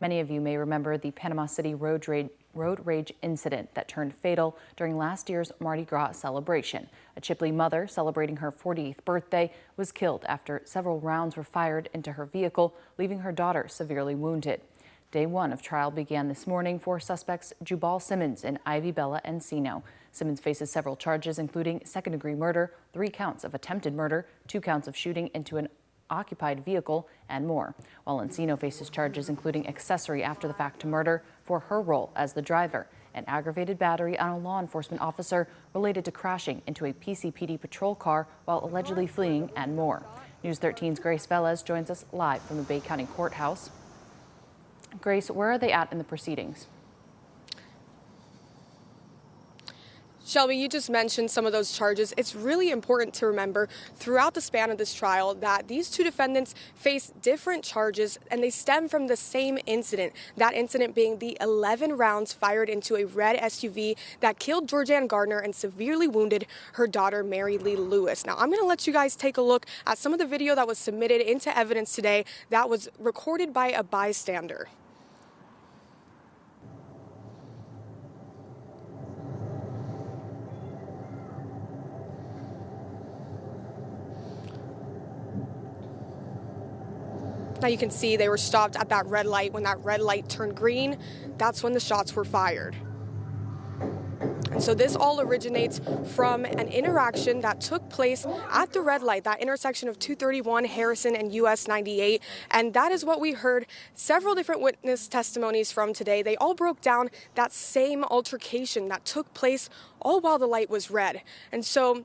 Many of you may remember the Panama City road rage incident that turned fatal during last year's Mardi Gras celebration. A Chipley mother celebrating her 40th birthday was killed after several rounds were fired into her vehicle, leaving her daughter severely wounded. Day one of trial began this morning for suspects Jubal Simmons and IveyBella Encino. Simmons faces several charges, including second-degree murder, 3 counts of attempted murder, 2 counts of shooting into an occupied vehicle, and more, while Encino faces charges including accessory after the fact to murder for her role as the driver and aggravated battery on a law enforcement officer related to crashing into a PCPD patrol car while allegedly fleeing, and more. News 13's Grace Velez joins us live from the Bay County Courthouse. Grace, where are they at in the proceedings? Shelby, you just mentioned some of those charges. It's really important to remember throughout the span of this trial that these 2 defendants face different charges and they stem from the same incident. That incident being the 11 rounds fired into a red SUV that killed Georgianne Gardner and severely wounded her daughter, Mary Lee Lewis. Now, I'm going to let you guys take a look at some of the video that was submitted into evidence today that was recorded by a bystander. Now you can see they were stopped at that red light. When that red light turned green, that's when the shots were fired. And so this all originates from an interaction that took place at the red light, that intersection of 231 Harrison and US 98. And that is what we heard several different witness testimonies from today. They all broke down that same altercation that took place all while the light was red. And so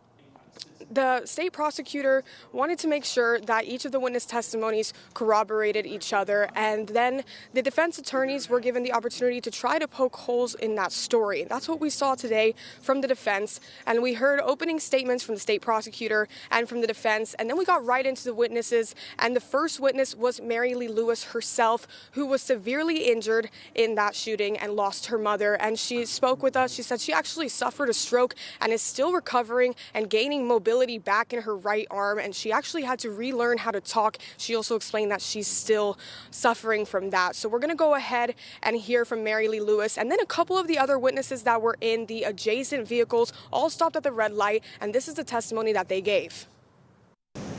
the state prosecutor wanted to make sure that each of the witness testimonies corroborated each other, and then the defense attorneys were given the opportunity to try to poke holes in that story. That's what we saw today from the defense, and we heard opening statements from the state prosecutor and from the defense, and then we got right into the witnesses, and the first witness was Mary Lee Lewis herself, who was severely injured in that shooting and lost her mother, and she spoke with us. She said she actually suffered a stroke and is still recovering and gaining mobility back in her right arm, and she actually had to relearn how to talk. She also explained that she's still suffering from that. So we're going to go ahead and hear from Mary Lee Lewis, and then a couple of the other witnesses that were in the adjacent vehicles all stopped at the red light, and this is the testimony that they gave.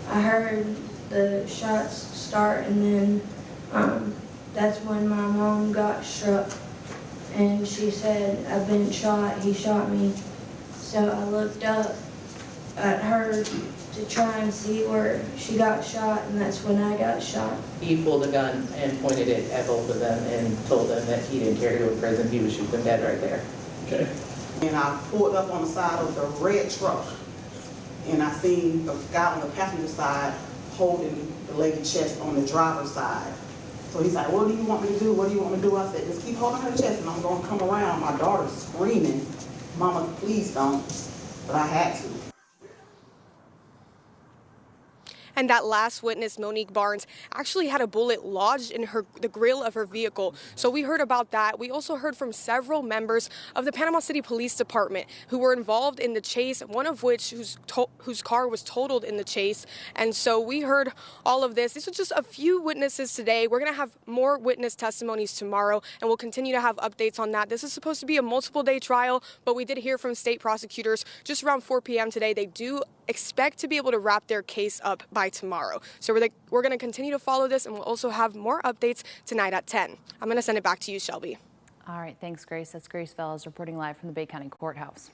I heard the shots start, and then that's when my mom got struck, and she said, "I've been shot, he shot me." So I looked up at her to try and see where she got shot, and that's when I got shot. He pulled a gun and pointed it at both of them and told them that he didn't care to go to prison. He would shoot them dead right there. Okay. And I pulled up on the side of the red truck, and I seen the guy on the passenger side holding the lady chest on the driver's side. So he's like, "What do you want me to do? What do you want me to do?" I said, "Just keep holding her chest, and I'm going to come around." My daughter's screaming, "Mama, please don't." But I had to. And that last witness, Monique Barnes, actually had a bullet lodged in the grill of her vehicle. So we heard about that. We also heard from several members of the Panama City Police Department who were involved in the chase, one of which whose car was totaled in the chase. And so we heard all of this. These are just a few witnesses today. We're going to have more witness testimonies tomorrow, and we'll continue to have updates on that. This is supposed to be a multiple-day trial, but we did hear from state prosecutors just around 4 p.m. today. They do expect to be able to wrap their case up by tomorrow. So we're going to continue to follow this, and we'll also have more updates tonight at 10. I'm going to send it back to you, Shelby. All right, thanks, Grace. That's Grace Velez reporting live from the Bay County Courthouse.